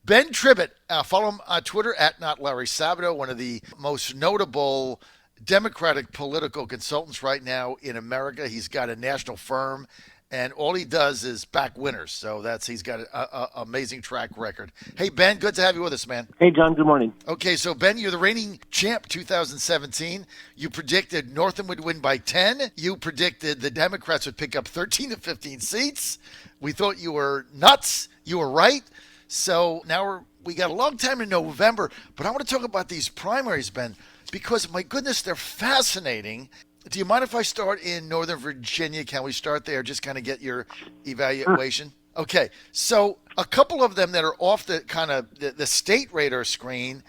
Ben Tribbett. Follow him on Twitter at Not Larry Sabato, one of the most notable Democratic political consultants right now in America. He's got a national firm, and all he does is back winners. So he's got an amazing track record. Hey, Ben, good to have you with us, man. Hey, John, good morning. Okay, so Ben, you're the reigning champ 2017. You predicted Northam would win by 10. You predicted the Democrats would pick up 13 to 15 seats. We thought you were nuts. You were right. So now we got a long time in November, but I want to talk about these primaries, Ben, because, my goodness, they're fascinating. Do you mind if I start in Northern Virginia? Can we start there? Just kind of get your evaluation. Sure. Okay, so a couple of them that are off the kind of the state radar screen,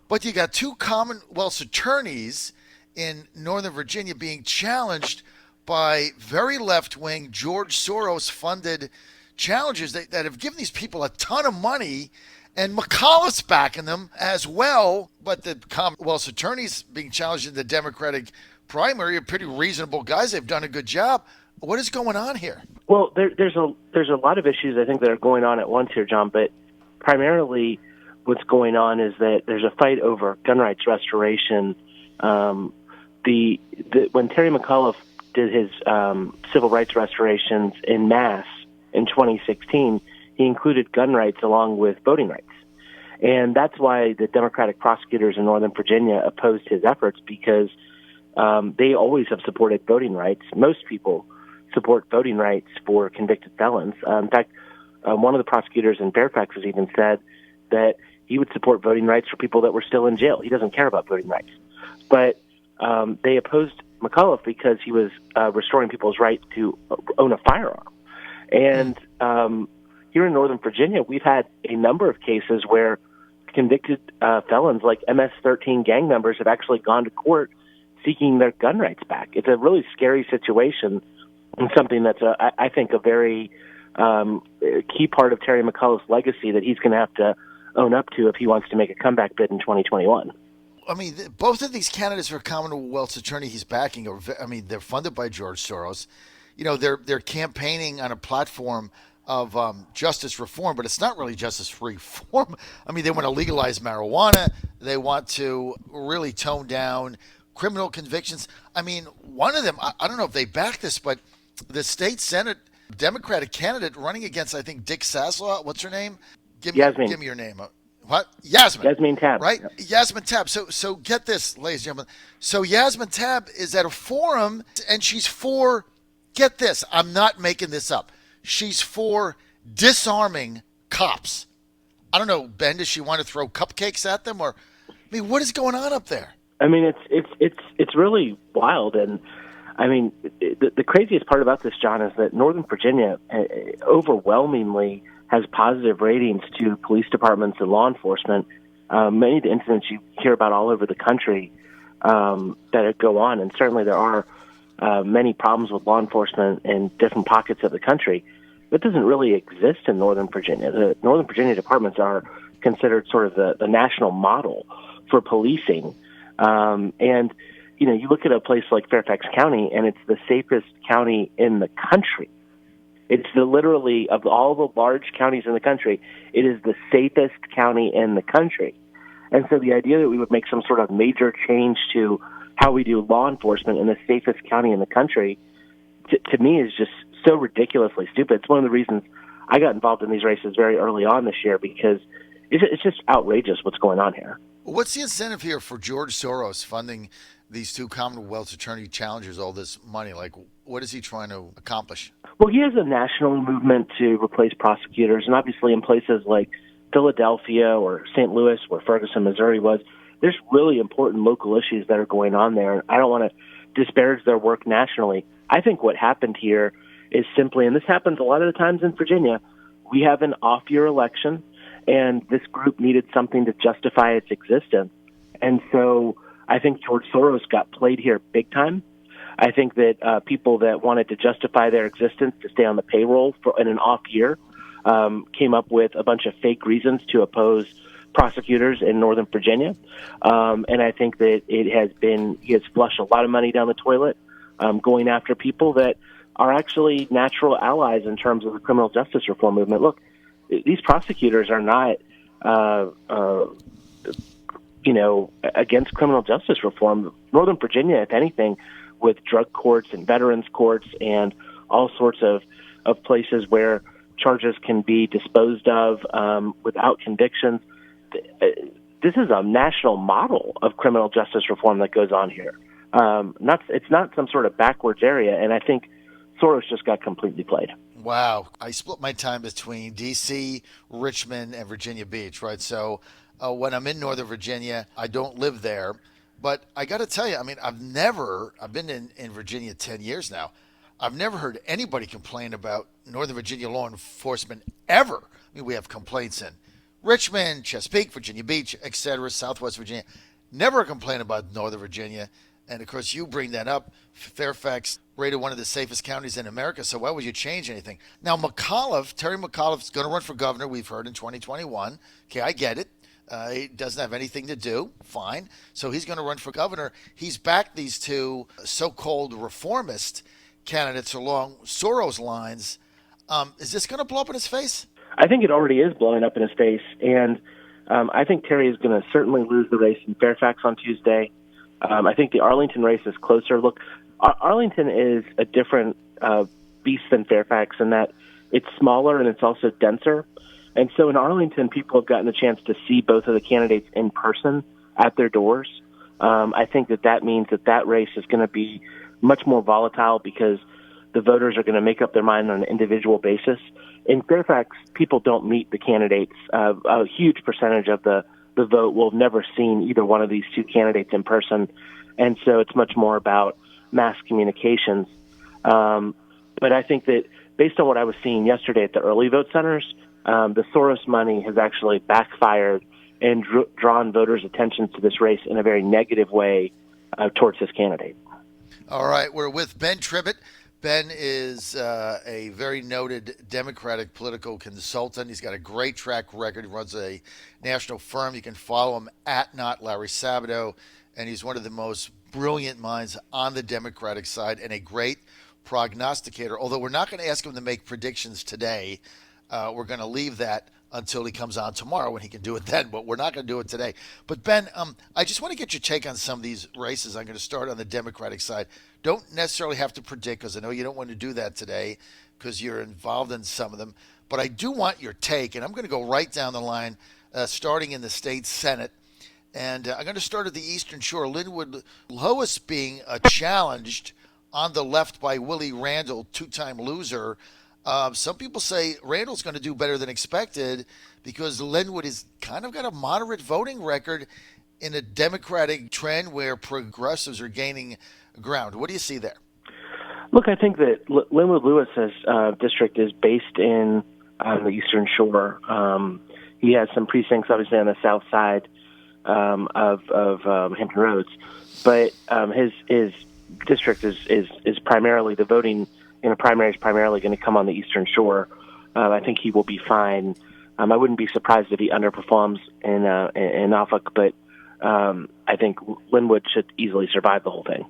but you got two Commonwealth's attorneys in Northern Virginia being challenged by very left-wing George Soros-funded challengers that have given these people a ton of money, and McAuliffe's backing them as well. But the Commonwealth's attorneys being challenged in the Democratic primary are pretty reasonable guys. They've done a good job. What is going on here? Well, there's a lot of issues, I think, that are going on at once here, John, but primarily what's going on is that there's a fight over gun rights restoration. When Terry McAuliffe did his civil rights restorations en masse in 2016, he included gun rights along with voting rights. And that's why the Democratic prosecutors in Northern Virginia opposed his efforts, because they always have supported voting rights. Most people support voting rights for convicted felons. In fact, one of the prosecutors in Fairfax has even said that he would support voting rights for people that were still in jail. He doesn't care about voting rights. But they opposed McAuliffe because he was restoring people's right to own a firearm. And here in Northern Virginia, we've had a number of cases where convicted felons like MS-13 gang members have actually gone to court seeking their gun rights back. It's a really scary situation, and something that's, I think, a very key part of Terry McAuliffe's legacy that he's going to have to own up to if he wants to make a comeback bid in 2021. I mean, both of these candidates for Commonwealth's attorney he's backing they're funded by George Soros. You know, they're campaigning on a platform of justice reform, but it's not really justice reform. I mean, they want to legalize marijuana. They want to really tone down criminal convictions. I mean, one of them, I don't know if they back this, but the state Senate Democratic candidate running against, I think, Dick Saslaw, what's her name? Give me your name. What? Yasmin Tabb. Right? Yep. Yasmin Tabb. So get this, ladies and gentlemen. So Yasmin Tabb is at a forum, and she's for, get this, I'm not making this up, she's for disarming cops. I don't know, Ben, does she want to throw cupcakes at them? Or, I mean, what is going on up there? I mean, it's really wild. And, I mean, the craziest part about this, John, is that Northern Virginia overwhelmingly has positive ratings to police departments and law enforcement. Many of the incidents you hear about all over the country that go on, and certainly there are many problems with law enforcement in different pockets of the country. That doesn't really exist in Northern Virginia. The Northern Virginia departments are considered sort of the national model for policing. And, you know, you look at a place like Fairfax County, and it's the safest county in the country. It's literally, of all the large counties in the country, it is the safest county in the country. And so the idea that we would make some sort of major change to how we do law enforcement in the safest county in the country, to me, is just so ridiculously stupid. It's one of the reasons I got involved in these races very early on this year, because it's just outrageous what's going on here. What's the incentive here for George Soros funding these two Commonwealth's attorney challengers all this money? Like, what is he trying to accomplish? Well, he has a national movement to replace prosecutors, and obviously in places like Philadelphia or St. Louis, where Ferguson, Missouri was, there's really important local issues that are going on there. And I don't want to disparage their work nationally. I think what happened here is simply, and this happens a lot of the times in Virginia, we have an off-year election, and this group needed something to justify its existence. And so I think George Soros got played here big time. I think that people that wanted to justify their existence to stay on the payroll in an off year came up with a bunch of fake reasons to oppose prosecutors in Northern Virginia. And I think that he has flushed a lot of money down the toilet going after people that are actually natural allies in terms of the criminal justice reform movement. Look, these prosecutors are not against criminal justice reform. Northern Virginia, if anything, with drug courts and veterans courts and all sorts of places where charges can be disposed of without convictions. This is a national model of criminal justice reform that goes on here. It's not some sort of backwards area, and I think Soros just got completely played. Wow. I split my time between D.C., Richmond, and Virginia Beach, right? So when I'm in Northern Virginia, I don't live there. But I got to tell you, I mean, I've been in Virginia 10 years now. I've never heard anybody complain about Northern Virginia law enforcement ever. I mean, we have complaints in Richmond, Chesapeake, Virginia Beach, etc., Southwest Virginia. Never a complaint about Northern Virginia. And, of course, you bring that up. Fairfax, rated one of the safest counties in America, so why would you change anything? Now, Terry McAuliffe is going to run for governor, we've heard, in 2021. Okay, I get it. He doesn't have anything to do. Fine. So he's going to run for governor. He's backed these two so-called reformist candidates along Soros lines. Is this going to blow up in his face? I think it already is blowing up in his face, and I think Terry is going to certainly lose the race in Fairfax on Tuesday. I think the Arlington race is closer. Look, Arlington is a different beast than Fairfax in that it's smaller and it's also denser. And so in Arlington, people have gotten the chance to see both of the candidates in person at their doors. I think that means that race is going to be much more volatile because the voters are going to make up their mind on an individual basis. In Fairfax, people don't meet the candidates. A huge percentage of the vote will have never seen either one of these two candidates in person. And so it's much more about mass communications. But I think that based on what I was seeing yesterday at the early vote centers, the Soros money has actually backfired and drawn voters' attention to this race in a very negative way towards this candidate. All right, we're with Ben Tribbett. Ben is a very noted Democratic political consultant. He's got a great track record. He runs a national firm. You can follow him at Not Larry Sabato, and he's one of the most brilliant minds on the Democratic side and a great prognosticator. Although we're not going to ask him to make predictions today. We're going to leave that until he comes on tomorrow when he can do it then, but we're not going to do it today. But Ben, I just want to get your take on some of these races. I'm going to start on the Democratic side. Don't necessarily have to predict because I know you don't want to do that today because you're involved in some of them. But I do want your take, and I'm going to go right down the line, starting in the state Senate. And I'm going to start at the Eastern Shore. Linwood Lois being challenged on the left by Willie Randall, two-time loser. Some people say Randall's going to do better than expected because Linwood has kind of got a moderate voting record in a Democratic trend where progressives are gaining ground. What do you see there? Look, I think that Linwood Lewis's district is based in the Eastern Shore. He has some precincts, obviously, on the south side of Hampton Roads, but his district is primarily the voting in a primary is primarily going to come on the Eastern Shore. I think he will be fine. I wouldn't be surprised if he underperforms in Norfolk, but I think Linwood should easily survive the whole thing.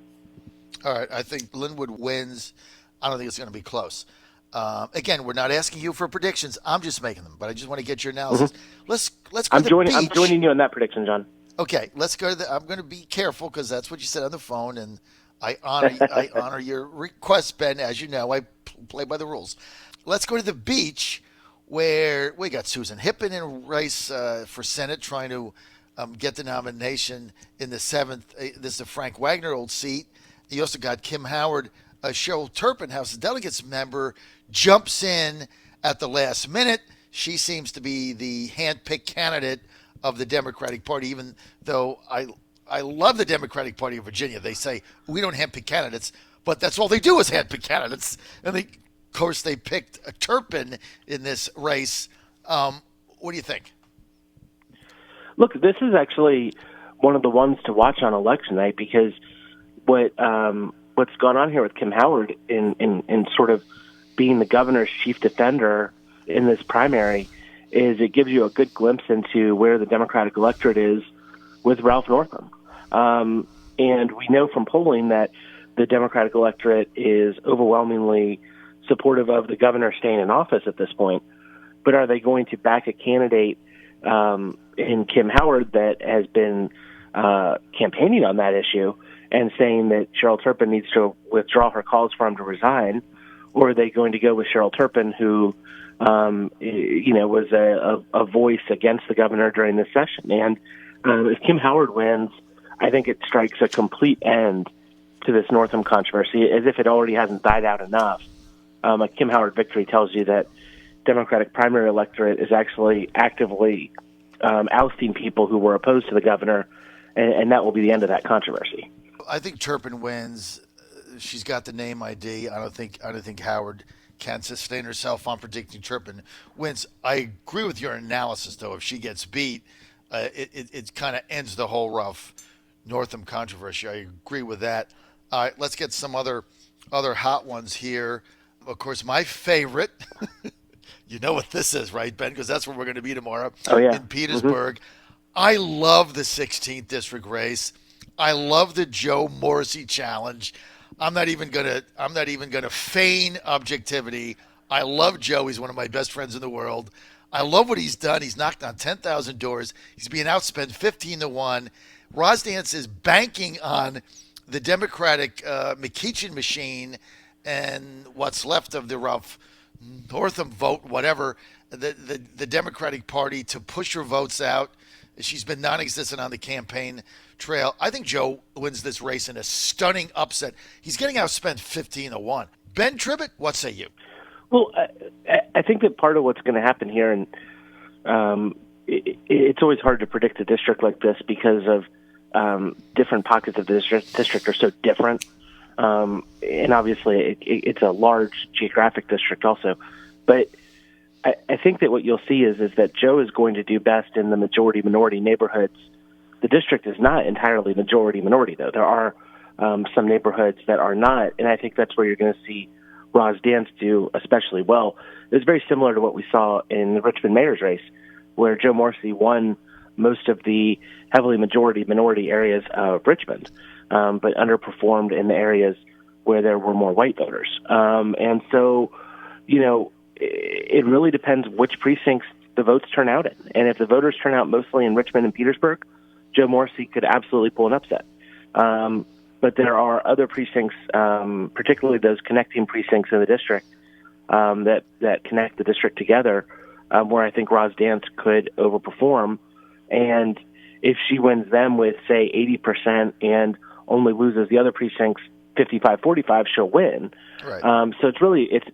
All right, I think Linwood wins. I don't think it's going to be close. Again, we're not asking you for predictions. I'm just making them, but I just want to get your analysis. Mm-hmm. Let's go to the beach. I'm joining you on that prediction, John. Okay, let's go to I'm going to be careful because that's what you said on the phone, and I honor your request, Ben. As you know, I play by the rules. Let's go to the beach where we got Susan Hippen in a race for Senate trying to get the nomination in the 7th. This is the Frank Wagner old seat. You also got Kim Howard, Cheryl Turpin, House of Delegates member, jumps in at the last minute. She seems to be the hand-picked candidate of the Democratic Party, even though I love the Democratic Party of Virginia. They say, we don't handpick candidates, but that's all they do is handpick candidates. And of course, they picked a Turpin in this race. What do you think? Look, this is actually one of the ones to watch on election night because what's gone on here with Kim Howard in sort of being the governor's chief defender in this primary is it gives you a good glimpse into where the Democratic electorate is with Ralph Northam. And we know from polling that the Democratic electorate is overwhelmingly supportive of the governor staying in office at this point. But are they going to back a candidate in Kim Howard that has been campaigning on that issue and saying that Cheryl Turpin needs to withdraw her calls for him to resign, or are they going to go with Cheryl Turpin, who was a voice against the governor during this session? And if Kim Howard wins, I think it strikes a complete end to this Northam controversy, as if it already hasn't died out enough. A Kim Howard victory tells you that Democratic primary electorate is actually actively ousting people who were opposed to the governor, and that will be the end of that controversy. I think Turpin wins. She's got the name ID. I don't think Howard can sustain herself on predicting Turpin wins. I agree with your analysis, though. If she gets beat, it kind of ends the whole rough Northam controversy. I agree with that. All right, let's get some other hot ones here. Of course, my favorite. You know what this is, right, Ben? Because that's where we're going to be tomorrow in Petersburg. Mm-hmm. I love the 16th district race. I love the Joe Morrissey challenge. I'm not even gonna feign objectivity. I love Joe. He's one of my best friends in the world. I love what he's done. He's knocked on 10,000 doors. He's being outspent 15-1. Rosdance is banking on the Democratic McKeachin machine and what's left of the rough Northam vote, whatever, the Democratic Party to push her votes out. She's been non-existent on the campaign trail. I think Joe wins this race in a stunning upset. He's getting outspent 15-1. Ben Tribbett, what say you? Well, I think that part of what's going to happen here, and it's always hard to predict a district like this because of different pockets of the district are so different. And obviously, it's a large geographic district also. But I think that what you'll see is that Joe is going to do best in the majority-minority neighborhoods. The district is not entirely majority-minority, though. There are some neighborhoods that are not, and I think that's where you're going to see Rosdance do especially well. It was very similar to what we saw in the Richmond mayor's race, where Joe Morrissey won most of the heavily majority-minority areas of Richmond, but underperformed in the areas where there were more white voters. And so, it really depends which precincts the votes turn out in. And if the voters turn out mostly in Richmond and Petersburg, Joe Morrissey could absolutely pull an upset. But there are other precincts, particularly those connecting precincts in the district, that connect the district together, where I think Rosdance could overperform. And if she wins them with, say, 80% and only loses the other precincts 55-45, she'll win. Right. So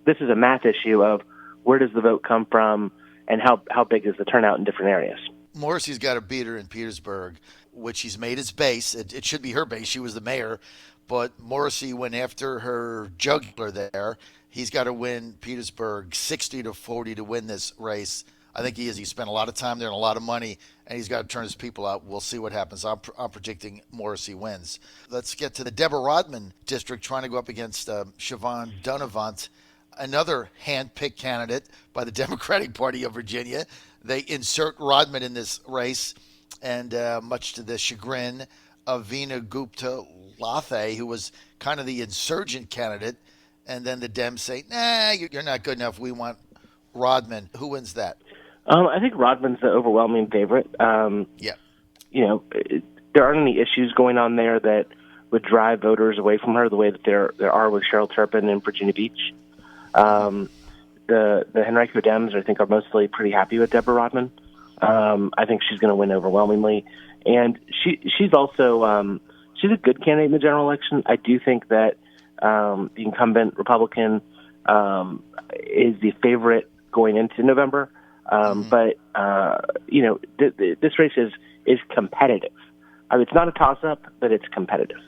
this is a math issue of where does the vote come from and how big is the turnout in different areas. Morrissey's got to beat her in Petersburg, which he's made his base. It should be her base. She was the mayor. But Morrissey went after her jugular there. He's got to win Petersburg 60-40 to win this race. I think he is. He spent a lot of time there and a lot of money, and he's got to turn his people out. We'll see what happens. I'm predicting Morrissey wins. Let's get to the Deborah Rodman district, trying to go up against Siobhan Dunavant, another hand-picked candidate by the Democratic Party of Virginia. They insert Rodman in this race, and much to the chagrin of Veena Gupta Lathe, who was kind of the insurgent candidate, and then the Dems say, nah, you're not good enough. We want Rodman. Who wins that? I think Rodman's the overwhelming favorite. Yeah. There aren't any issues going on there that would drive voters away from her the way that there are with Cheryl Turpin in Virginia Beach. The Henrico Dems, I think, are mostly pretty happy with Deborah Rodman. I think she's going to win overwhelmingly. And she's also she's a good candidate in the general election. I do think that the incumbent Republican is the favorite going into November. But this race is competitive. I mean, it's not a toss-up, but it's competitive.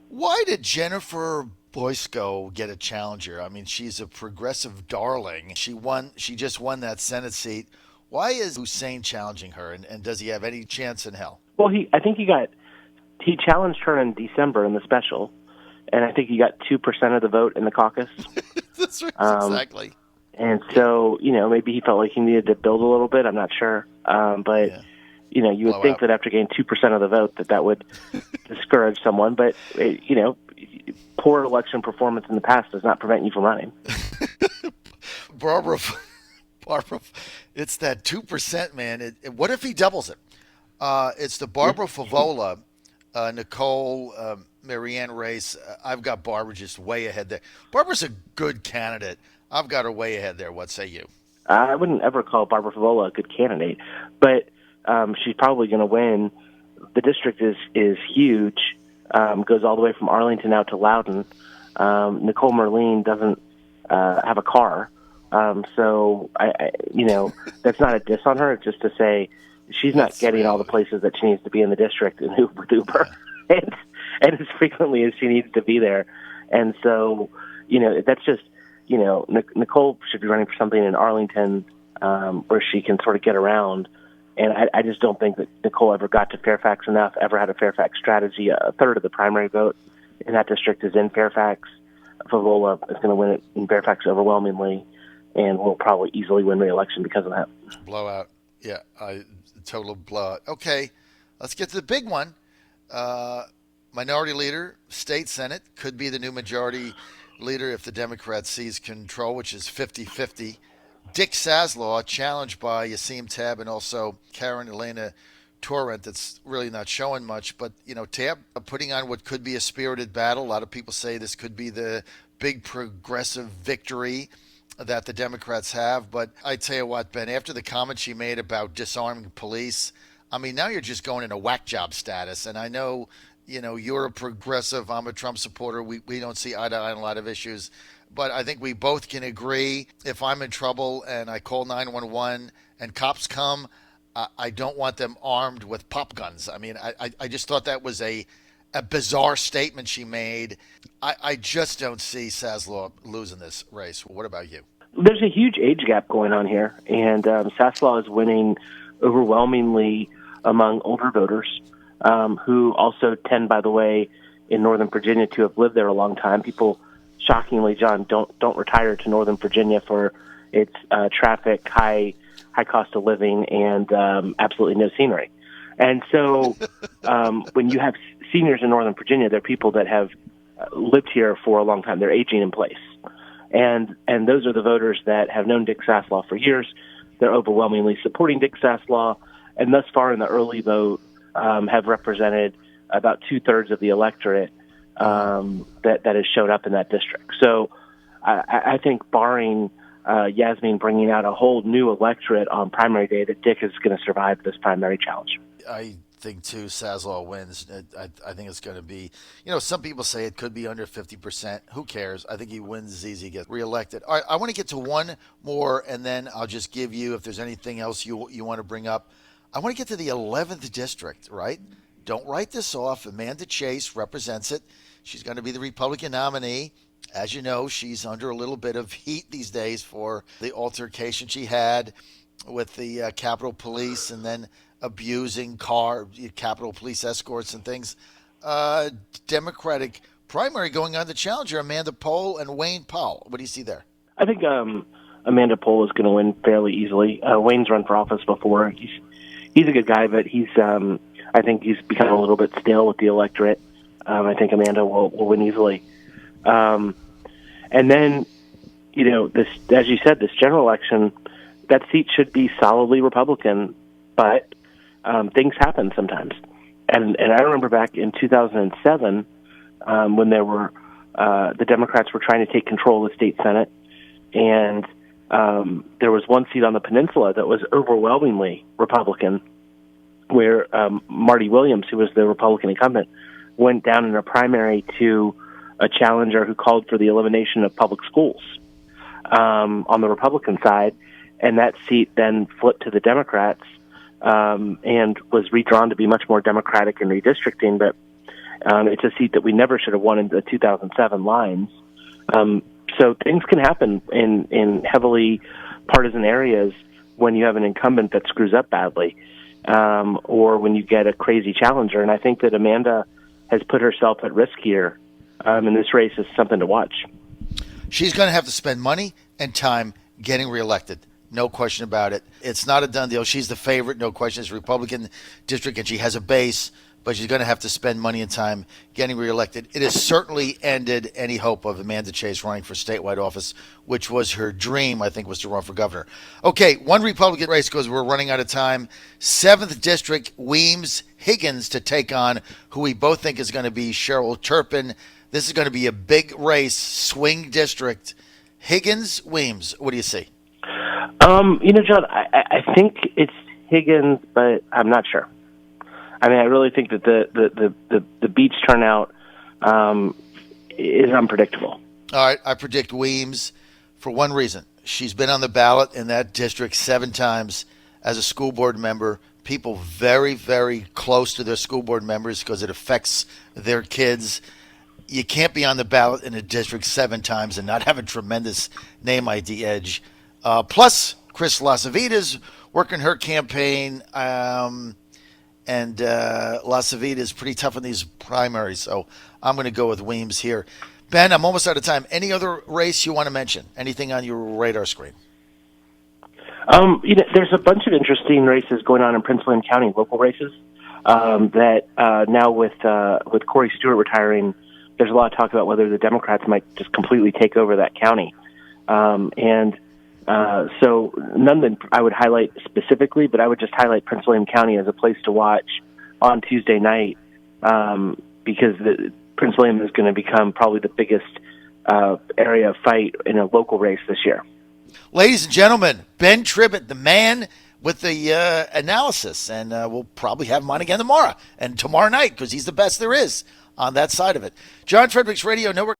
Why did Jennifer Boysko get a challenger? I mean, she's a progressive darling. She just won that Senate seat. Why is Hussein challenging her, and does he have any chance in hell? Well, I think he challenged her in December in the special, and I think he got 2% of the vote in the caucus. That's right, exactly. And so, maybe he felt like he needed to build a little bit. I'm not sure. But, yeah. You would think that after getting 2% of the vote that would discourage someone. But, poor election performance in the past does not prevent you from running. Barbara It's that 2%, man. What if he doubles it? It's the Barbara Favola, Nicole, Marianne race. I've got Barbara just way ahead there. Barbara's a good candidate. I've got her way ahead there. What say you? I wouldn't ever call Barbara Favola a good candidate, but she's probably going to win. The district is huge, goes all the way from Arlington out to Loudoun. Nicole Merline doesn't have a car, so that's not a diss on her. It's just to say she's not getting all the places that she needs to be in the district in Uber, and as frequently as she needs to be there. And so, that's just, Nicole should be running for something in Arlington where she can sort of get around. And I just don't think that Nicole ever got to Fairfax enough, ever had a Fairfax strategy. A third of the primary vote in that district is in Fairfax. Favola is going to win it in Fairfax overwhelmingly, and will probably easily win re-election because of that. Blowout. Yeah, total blowout. Okay, let's get to the big one. Minority leader, state senate, could be the new majority leader if the Democrats seize control, which is 50-50. Dick Saslaw, challenged by Yassim Tab and also Karen Elena Torrent, that's really not showing much. But, Tab putting on what could be a spirited battle. A lot of people say this could be the big progressive victory that the Democrats have. But I tell you what, Ben, after the comment she made about disarming police, now you're just going into whack job status. And I know, you're a progressive. I'm a Trump supporter. We don't see eye to eye on a lot of issues. But I think we both can agree if I'm in trouble and I call 911 and cops come, I don't want them armed with pop guns. I just thought that was a bizarre statement she made. I just don't see Saslaw losing this race. What about you? There's a huge age gap going on here, and Saslaw is winning overwhelmingly among older voters who also tend, by the way, in Northern Virginia to have lived there a long time. People, shockingly, John, don't retire to Northern Virginia for its traffic, high cost of living, and absolutely no scenery. And so when you have seniors in Northern Virginia, they're people that have lived here for a long time. They're aging in place. And those are the voters that have known Dick Saslaw for years. They're overwhelmingly supporting Dick Saslaw, and thus far in the early vote have represented about two-thirds of the electorate that has showed up in that district. So I think barring Yasmin bringing out a whole new electorate on primary day, that Dick is going to survive this primary challenge. I think, too, Saslaw wins. I think it's going to be, some people say it could be under 50%. Who cares? I think he wins as easy, gets reelected. All right, I want to get to one more, and then I'll just give you, if there's anything else you want to bring up. I want to get to the 11th district, right? Don't write this off. Amanda Chase represents it. She's going to be the Republican nominee. As you know, she's under a little bit of heat these days for the altercation she had with the Capitol Police and then abusing Capitol Police escorts and things. Democratic primary going on, the challenger, Amanda Pohl and Wayne Powell. What do you see there? I think Amanda Pohl is going to win fairly easily. Wayne's run for office before. He's a good guy, but I think he's become a little bit stale with the electorate. I think Amanda will win easily. And then, this, as you said, this general election, that seat should be solidly Republican, but things happen sometimes. And I remember back in 2007 when there were the Democrats were trying to take control of the state Senate, and there was one seat on the peninsula that was overwhelmingly Republican, where Marty Williams, who was the Republican incumbent, went down in a primary to a challenger who called for the elimination of public schools on the Republican side, and that seat then flipped to the Democrats and was redrawn to be much more Democratic in redistricting, but it's a seat that we never should have won in the 2007 lines. So things can happen in heavily partisan areas when you have an incumbent that screws up badly, or when you get a crazy challenger. And I think that Amanda has put herself at risk here, and this race is something to watch. She's going to have to spend money and time getting reelected. No question about it. It's not a done deal. She's the favorite, no question. It's a Republican district, and she has a base. but she's going to have to spend money and time getting reelected. It has certainly ended any hope of Amanda Chase running for statewide office, which was her dream, I think, was to run for governor. Okay, one Republican race because we're running out of time. 7th District, Weems-Higgins to take on who we both think is going to be Cheryl Turpin. This is going to be a big race, swing district. Higgins, Weems, what do you see? John, I think it's Higgins, but I'm not sure. I mean, I really think that the beach turnout is unpredictable. All right, I predict Weems for one reason. She's been on the ballot in that district 7 times as a school board member. People very, very close to their school board members because it affects their kids. You can't be on the ballot in a district 7 times and not have a tremendous name ID edge. Plus, Chris Lasavita's working her campaign, and Lasavita is pretty tough in these primaries, so I'm going to go with Weems here. Ben, I'm almost out of time. Any other race you want to mention? Anything on your radar screen? There's a bunch of interesting races going on in Prince William County, local races, that now with Corey Stewart retiring, there's a lot of talk about whether the Democrats might just completely take over that county. So none that I would highlight specifically, but I would just highlight Prince William County as a place to watch on Tuesday night, because Prince William is going to become probably the biggest area of fight in a local race this year. Ladies and gentlemen, Ben Tribbett, the man with the analysis, and we'll probably have him on again tomorrow and tomorrow night because he's the best there is on that side of it. John Fredericks Radio Network.